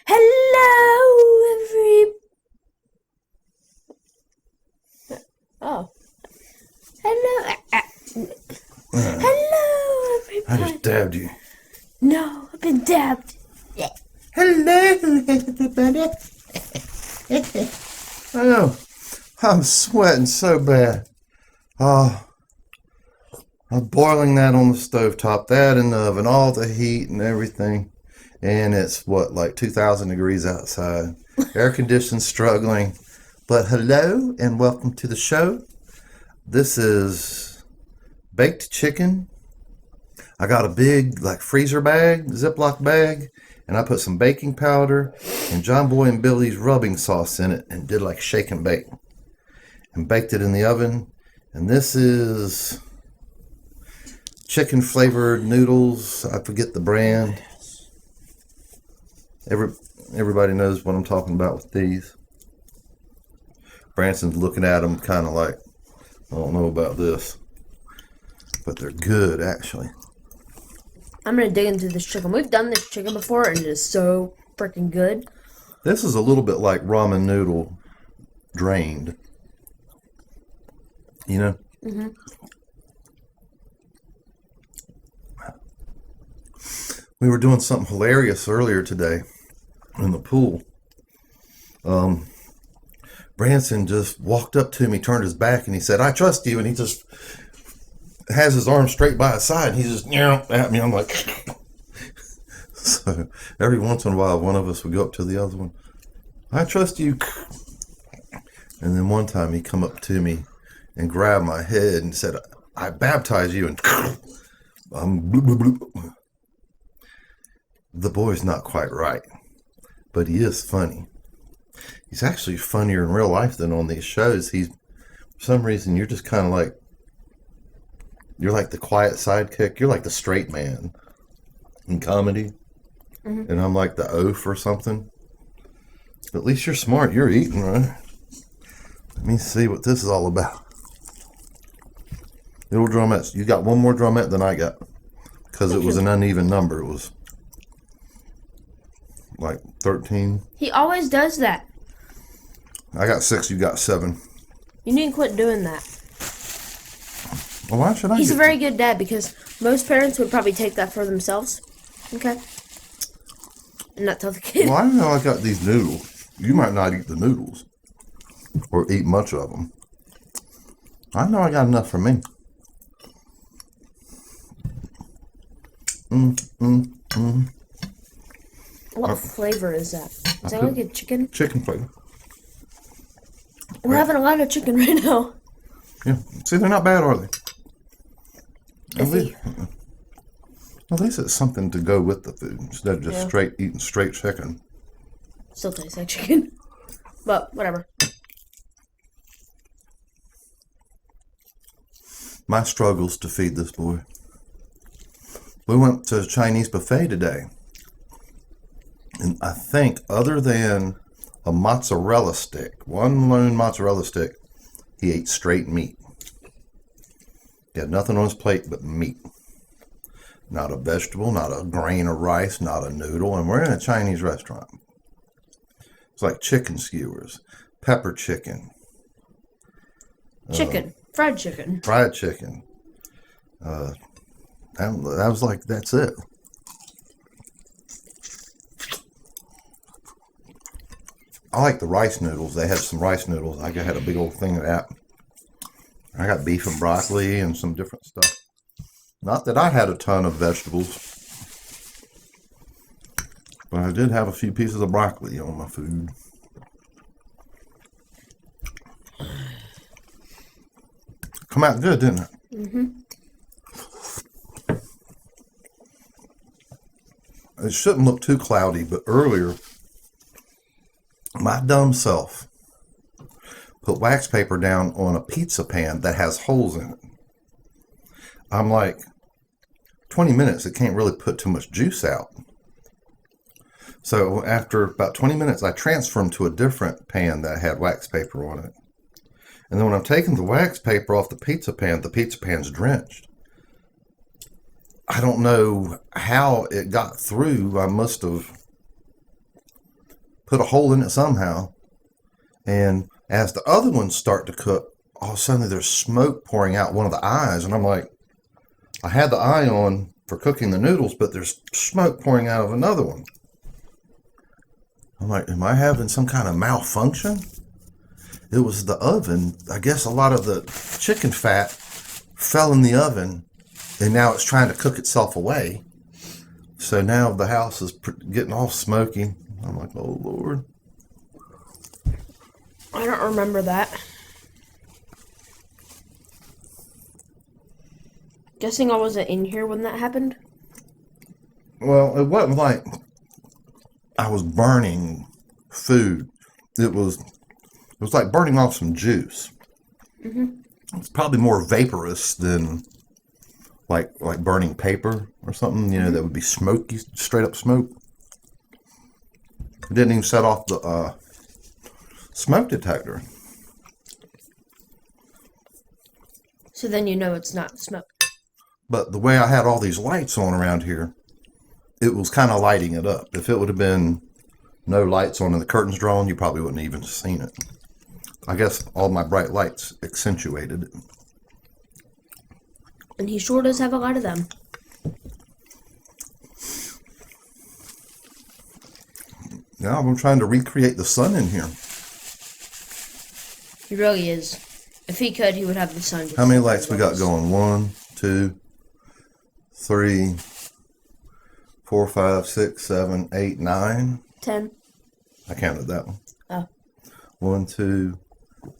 Hello, every. Oh. Hello. Hello, I everybody. just dabbed you. No, I've been dabbed. Hello, everybody. I know. I'm sweating so bad. Oh, I'm boiling that on the stovetop, that in the oven, all the heat and everything. And it's what, like 2,000 degrees outside. Air conditioned, struggling. But hello and welcome to the show. This is baked chicken. I got a big like freezer bag, Ziploc bag, and I put some baking powder and John Boy and Billy's rubbing sauce in it and did like shake and bake. And baked it in the oven. And this is chicken flavored noodles. I forget the brand. Everybody knows what I'm talking about with these. Branson's looking at them kind of like, I don't know about this. But they're good, actually. I'm gonna dig into this chicken. We've done this chicken before, and it is so freaking good. This is a little bit like ramen noodle drained. You know? Mm-hmm. We were doing something hilarious earlier today in the pool. Branson just walked up to me, turned his back, and he said, "I trust you." And he just has his arm straight by his side. And he just at me. I'm like, so every once in a while, one of us would go up to the other one. "I trust you." And then one time he come up to me and grabbed my head and said, "I baptize you." And the boy's not quite right, but he is funny. He's actually funnier in real life than on these shows. For some reason, you're just kind of like, you're like the quiet sidekick. You're like the straight man in comedy. Mm-hmm. And I'm like the oaf or something. But at least you're smart. You're eating, right? Let me see what this is all about. Little drumettes. You got one more drumette than I got. Because it was an uneven number. It was like 13. He always does that. I got 6, you got 7. You need to quit doing that. Well, why should I? He's a very good dad because most parents would probably take that for themselves. Okay? And not tell the kid. Well, I know I got these noodles. You might not eat the noodles. Or eat much of them. I know I got enough for me. What flavor is that? Is that like a chicken? Chicken flavor. We're having a lot of chicken right now. Yeah. See, they're not bad, are they? At least it's something to go with the food instead of just eating straight chicken. Still tastes like chicken. But whatever. My struggles to feed this boy. We went to a Chinese buffet today. And I think other than a mozzarella stick, one lone mozzarella stick, he ate straight meat. He had nothing on his plate but meat. Not a vegetable, not a grain of rice, not a noodle. And we're in a Chinese restaurant. It's like chicken skewers, pepper chicken. Chicken. Fried chicken. Fried chicken. That was like, that's it. I like the rice noodles. They had some rice noodles. I had a big old thing of that. I got beef and broccoli and some different stuff. Not that I had a ton of vegetables. But I did have a few pieces of broccoli on my food. Come out good, didn't it? Mm-hmm. It shouldn't look too cloudy, but earlier, my dumb self put wax paper down on a pizza pan that has holes in it. I'm like, 20 minutes, it can't really put too much juice out. So after about 20 minutes, I transferred them to a different pan that had wax paper on it. And then when I'm taking the wax paper off the pizza pan's drenched. I don't know how it got through. I must have put a hole in it somehow. And as the other ones start to cook, all of a sudden there's smoke pouring out one of the eyes. And I'm like, I had the eye on for cooking the noodles, but there's smoke pouring out of another one. I'm like, am I having some kind of malfunction? It was the oven. I guess a lot of the chicken fat fell in the oven, and now it's trying to cook itself away. So now the house is getting all smoky. I'm like, oh, Lord. I don't remember that. Guessing I wasn't in here when that happened. Well, it wasn't like I was burning food. It was like burning off some juice. It's probably more vaporous than like burning paper or something, that would be smoky, straight up smoke. It didn't even set off the smoke detector. So then you know it's not smoke. But the way I had all these lights on around here, it was kind of lighting it up. If it would have been no lights on and the curtains drawn, you probably wouldn't even have seen it. I guess all my bright lights accentuated it. And he sure does have a lot of them. Now I'm trying to recreate the sun in here. He really is. If he could, he would have the sun. How many lights we got going? 1, 2, 3, 4, 5, 6, 7, 8, 9. 10. I counted that one. Oh. 1, 2,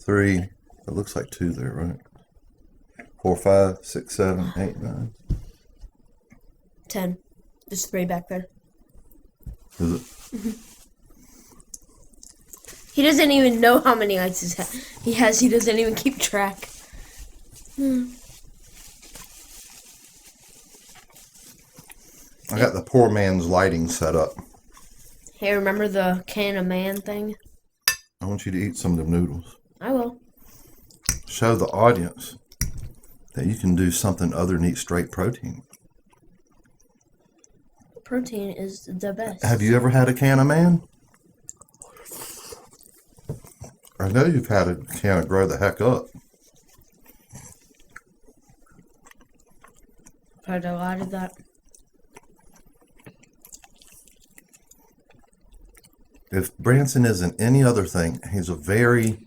3. It looks like 2 there, right? 4, 5, 6, 7, 8, 9. 10. There's 3 back there. Is it? He doesn't even know how many lights he has. He doesn't even keep track. I got the poor man's lighting set up. Hey, remember the can of man thing? I want you to eat some of them noodles. I will. Show the audience that you can do something other than eat straight protein. Protein is the best. Have you ever had a can of man? I know you've had a can of Grow the Heck Up. Heard a lot of that. If Branson isn't any other thing, he's a very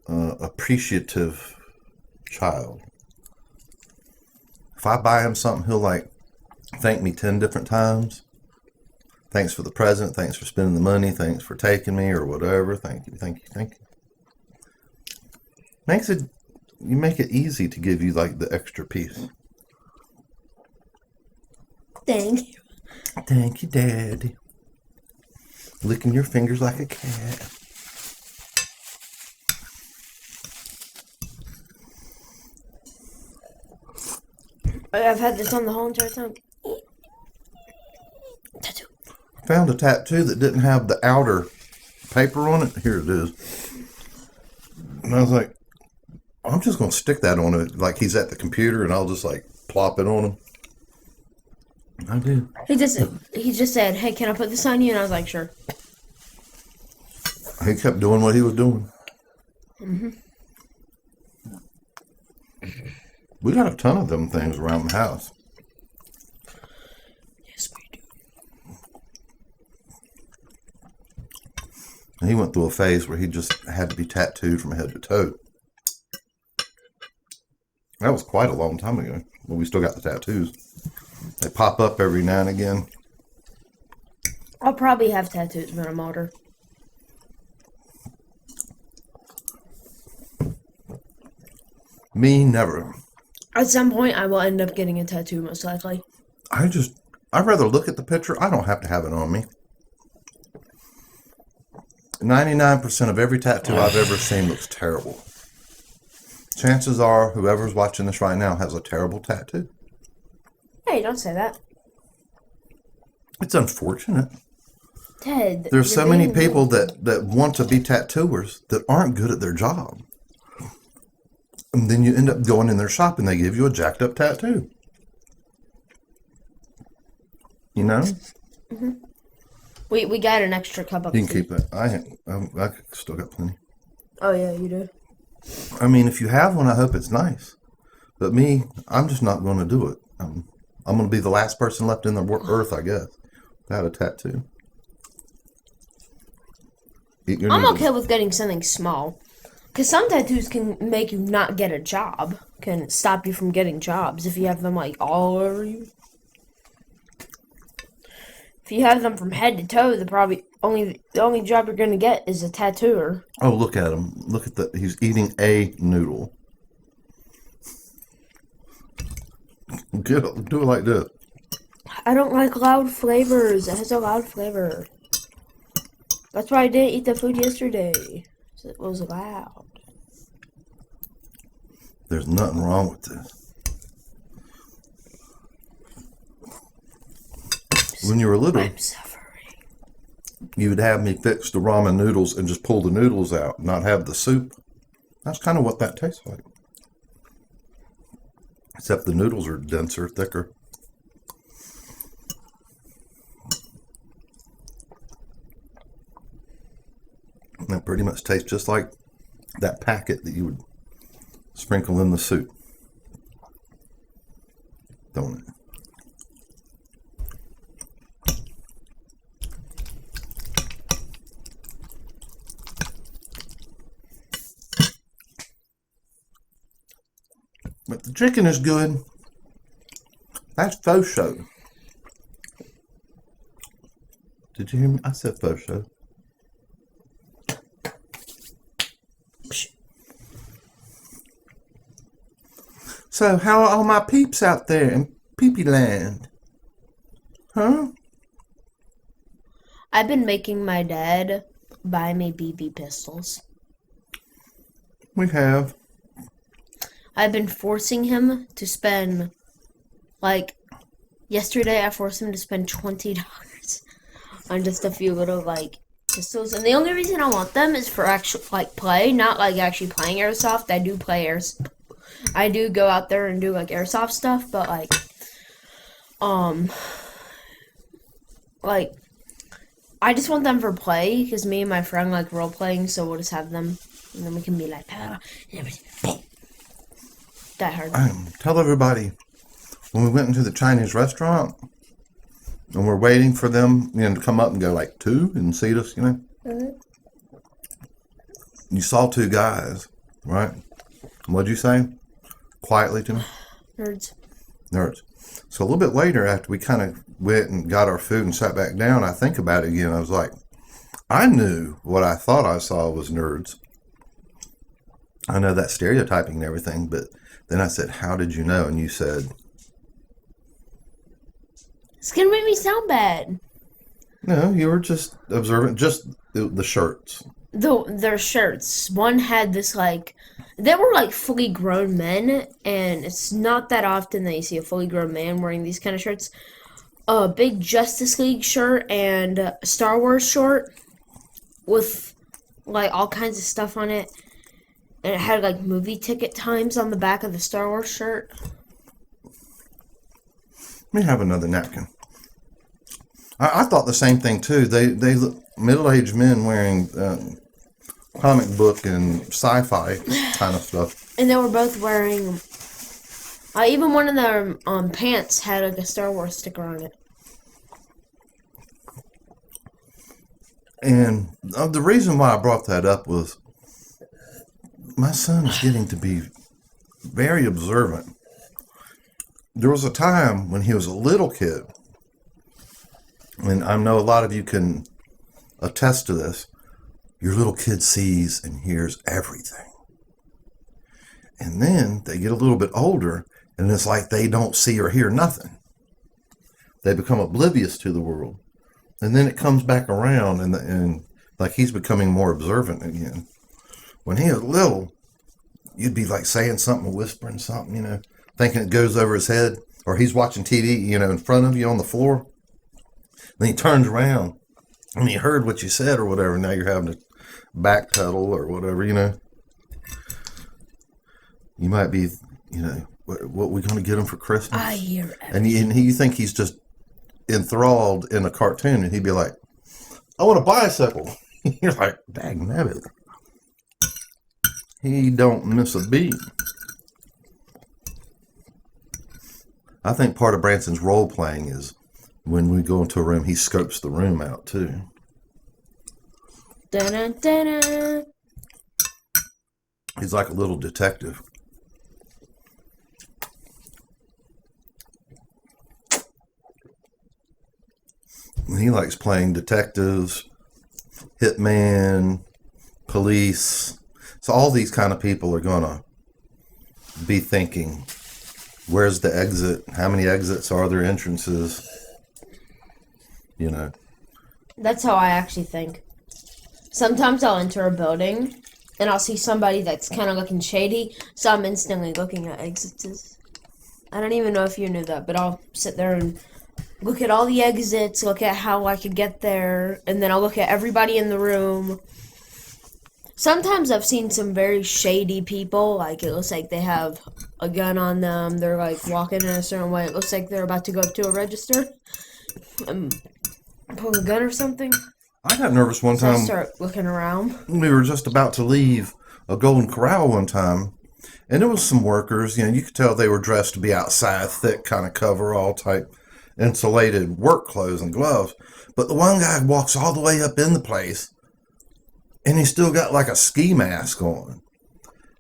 appreciative child. If I buy him something, he'll thank me 10 different times. Thanks for the present. Thanks for spending the money. Thanks for taking me or whatever. Thank you, thank you, thank you. You make it easy to give you the extra piece. Thank you. Thank you, Daddy. Licking your fingers like a cat. I've had this on the whole entire time. Tattoo. Found a tattoo that didn't have the outer paper on it. Here it is. And I was like, I'm just going to stick that on it like he's at the computer and I'll just plop it on him. I did. He just said, hey, can I put this on you? And I was like, sure. He kept doing what he was doing. We got a ton of them things around the house. Yes, we do. And he went through a phase where he just had to be tattooed from head to toe. That was quite a long time ago, but we still got the tattoos. They pop up every now and again. I'll probably have tattoos when I'm older. Me, never. At some point, I will end up getting a tattoo, most likely. I'd rather look at the picture. I don't have to have it on me. 99% of every tattoo I've ever seen looks terrible. Chances are, whoever's watching this right now has a terrible tattoo. Hey, don't say that. It's unfortunate. Ted. There's so many people that want to be tattooers that aren't good at their job. And then you end up going in their shop and they give you a jacked up tattoo. You know? We got an extra cup of You can tea. keep it. I still got plenty. Oh, yeah, you do. I mean, if you have one, I hope it's nice. But me, I'm just not going to do it. I'm going to be the last person left in the earth, I guess, without a tattoo. Eat your I'm noodles. okay with getting something small. Because some tattoos can make you not get a job. Can stop you from getting jobs if you have them, like, all over you. If you have them from head to toe, the only job you're going to get is a tattooer. Oh, look at him. Look at that. He's eating a noodle. Do it like this. I don't like loud flavors. It has a loud flavor. That's why I didn't eat the food yesterday. It was loud. There's nothing wrong with this. When you were little, I'm suffering. you would have me fix the ramen noodles and just pull the noodles out, not have the soup. That's kind of what that tastes like. Except the noodles are denser, thicker. That pretty much tastes just like that packet that you would sprinkle in the soup. Don't it? But the chicken is good. That's faux show. Did you hear me? I said faux show. So, how are all my peeps out there in Peepee Land? Huh? I've been making my dad buy me BB pistols. We have. I've been forcing him to spend, like, yesterday I forced him to spend $20 on just a few little, like, pistols. And the only reason I want them is for actual, like, play, not, like, actually playing airsoft. I do play airsoft. I do go out there and do, like, airsoft stuff, but, like, I just want them for play, because me and my friend like role-playing, so we'll just have them, and then we can be like, and everything. That hard. Tell everybody, when we went into the Chinese restaurant, and we're waiting for them, to come up and go like two and seat us, You saw two guys, right? What'd you say? Quietly to me? Nerds. So a little bit later, after we kind of went and got our food and sat back down, I think about it again. I was like, I knew what I thought I saw was nerds. I know that stereotyping and everything, but then I said, how did you know? And you said, it's gonna make me sound bad. no, you were just observant, just the shirts. Their shirts. One had this, like, they were like fully grown men, and it's not that often that you see a fully grown man wearing these kind of shirts. A big Justice League shirt and a Star Wars shirt with, like, all kinds of stuff on it. And it had, like, movie ticket times on the back of the Star Wars shirt. Let me have another napkin. I thought the same thing, too. They look middle-aged men wearing comic book and sci-fi kind of stuff. And they were both wearing, even one of their pants had, like, a Star Wars sticker on it. And the reason why I brought that up was my son is getting to be very observant. There was a time when he was a little kid, and I know a lot of you can attest to this. Your little kid sees and hears everything. And then they get a little bit older, and it's like they don't see or hear nothing. They become oblivious to the world. And then it comes back around, and like he's becoming more observant again. When he was little, you'd be like saying something, whispering something, thinking it goes over his head, or he's watching TV, in front of you on the floor. Then he turns around and he heard what you said or whatever. Now you're having to backpedal or whatever, You might be, what we going to get him for Christmas? I hear everything. And you think he's just enthralled in a cartoon, and he'd be like, "I want a bicycle." You're like, "Dang nabbit." He don't miss a beat. I think part of Branson's role playing is when we go into a room, he scopes the room out too. Dun, dun, dun. He's like a little detective. He likes playing detectives, hitman, police. So all these kind of people are gonna be thinking, where's the exit? How many exits are there? Entrances? You know. That's how I actually think. Sometimes I'll enter a building and I'll see somebody that's kind of looking shady, so I'm instantly looking at exits. I don't even know if you knew that, but I'll sit there and look at all the exits, look at how I could get there, and then I'll look at everybody in the room. Sometimes I've seen some very shady people, like it looks like they have a gun on them, they're like walking in a certain way, it looks like they're about to go up to a register and pull a gun or something. I got nervous one So I time. start looking around. We were just about to leave a Golden Corral one time, and there was some workers. You know, you could tell they were dressed to be outside, thick kind of coverall type, insulated work clothes and gloves. But the one guy walks all the way up in the place, and he still got like a ski mask on.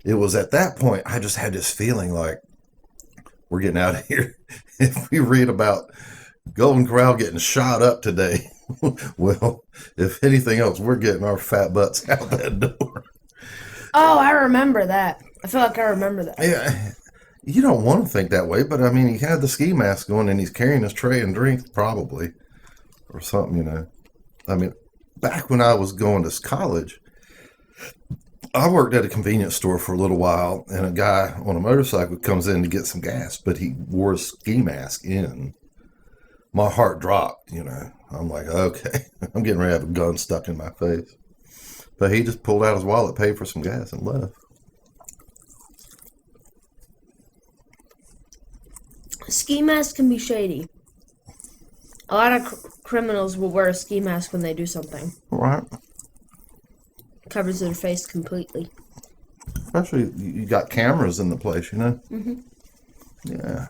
It was at that point I just had this feeling like, we're getting out of here. If we read about Golden Corral getting shot up today, well, if anything else, we're getting our fat butts out that door. Oh, I remember that. I feel like I remember that. Yeah, you don't want to think that way, but I mean, he had the ski mask on and he's carrying his tray and drinks, probably, or something, you know. I mean, back when I was going to college, I worked at a convenience store for a little while, and a guy on a motorcycle comes in to get some gas, but he wore a ski mask in. My heart dropped, you know. I'm like, okay, I'm getting ready to have a gun stuck in my face. But he just pulled out his wallet, paid for some gas, and left. Ski masks can be shady. A lot of criminals will wear a ski mask when they do something. Right. Covers their face completely. Especially, you got cameras in the place, you know? Mm-hmm. Yeah.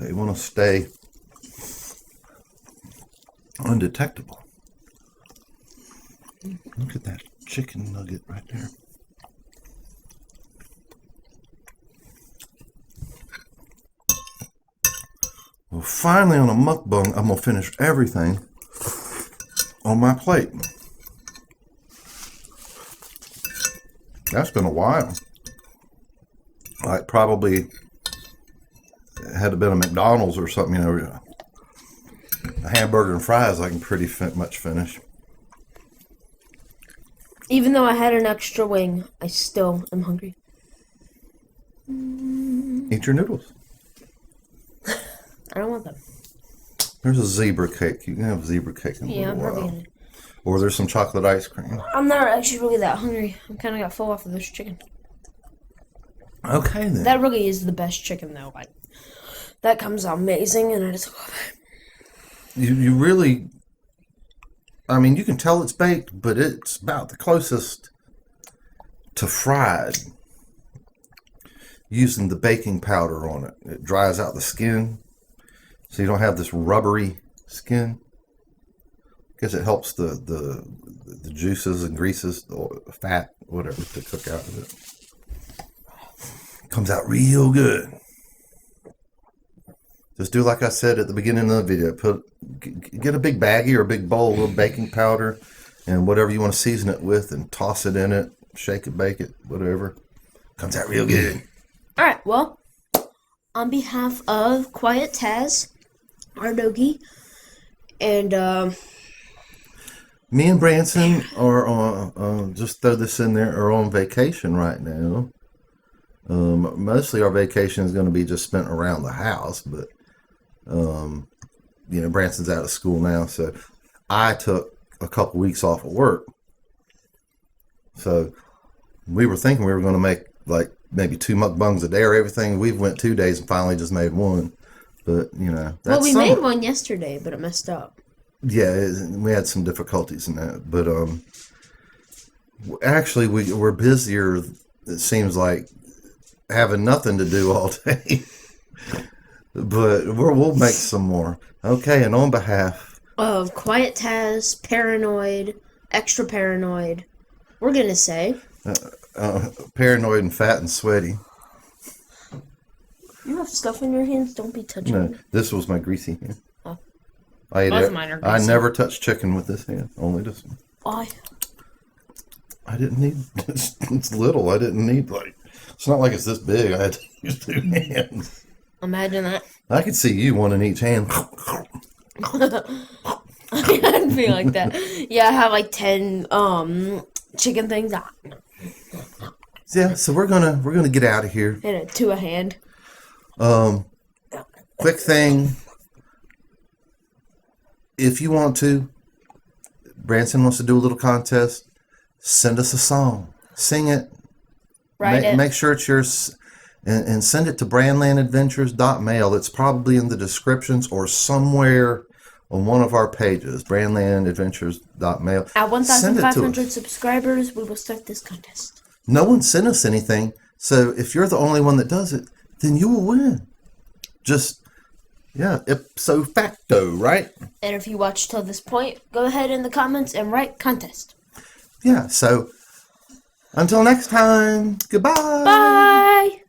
They want to stay undetectable. Look at that chicken nugget right there. Well, finally on a mukbang, I'm going to finish everything on my plate. That's been a while. Like probably had to been a McDonald's or something, you know. A hamburger and fries I can pretty much finish. Even though I had an extra wing, I still am hungry. Eat your noodles. I don't want them. There's a zebra cake. You can have zebra cake in a Yeah, I'm little probably while. gonna. Or there's some chocolate ice cream. I'm not actually really that hungry. I kind of got full off of this chicken. Okay then. That really is the best chicken though. Like that comes out amazing, and I just love it. You really, I mean, you can tell it's baked, but it's about the closest to fried. Using the baking powder on it. It dries out the skin, so you don't have this rubbery skin. Because it helps the juices and greases, or fat, whatever, to cook out of it. Comes out real good. Just do like I said at the beginning of the video. Get a big baggie or a big bowl of baking powder and whatever you want to season it with, and toss it in it, shake it, bake it, whatever. Comes out real good. All right. Well, on behalf of Quiet Taz, our doggy, and me and Branson are on, just throw this in there, are on vacation right now. Mostly our vacation is going to be just spent around the house, but, you know, Branson's out of school now, so I took a couple weeks off of work. So we were thinking we were going to make like maybe 2 mukbangs a day or everything. We went 2 days and finally just made one. But, you know, Well, that's we made one yesterday, but it messed up. Yeah, we had some difficulties in that. But actually, we're busier, it seems like, having nothing to do all day. But we'll make some more. Okay, and on behalf Of Quiet Taz, Paranoid, Extra Paranoid, we're going to say... Paranoid and Fat and Sweaty. You have stuff in your hands, don't be touching No, it. this was my greasy hand. Oh. I ate Both it. mine are I greasy. never touched chicken with this hand, only this one. Why? I didn't need, it's little, I didn't need it's not like it's this big, I had to use two hands. Imagine that. I could see you, one in each hand. I'd be like that. Yeah, I have like 10 chicken things. Yeah, so we're gonna get out of here. And a two a hand. Quick thing. If you want to, Branson wants to do a little contest. Send us a song. Sing it. Make sure it's yours. And send it to brandlandadventures.mail. It's probably in the descriptions or somewhere on one of our pages. brandlandadventures.mail. At 1,500 subscribers, we will start this contest. No one sent us anything. So if you're the only one that does it, then you will win. Just, yeah, ipso facto, right? And if you watch till this point, go ahead in the comments and write contest. Yeah, so until next time, goodbye. Bye.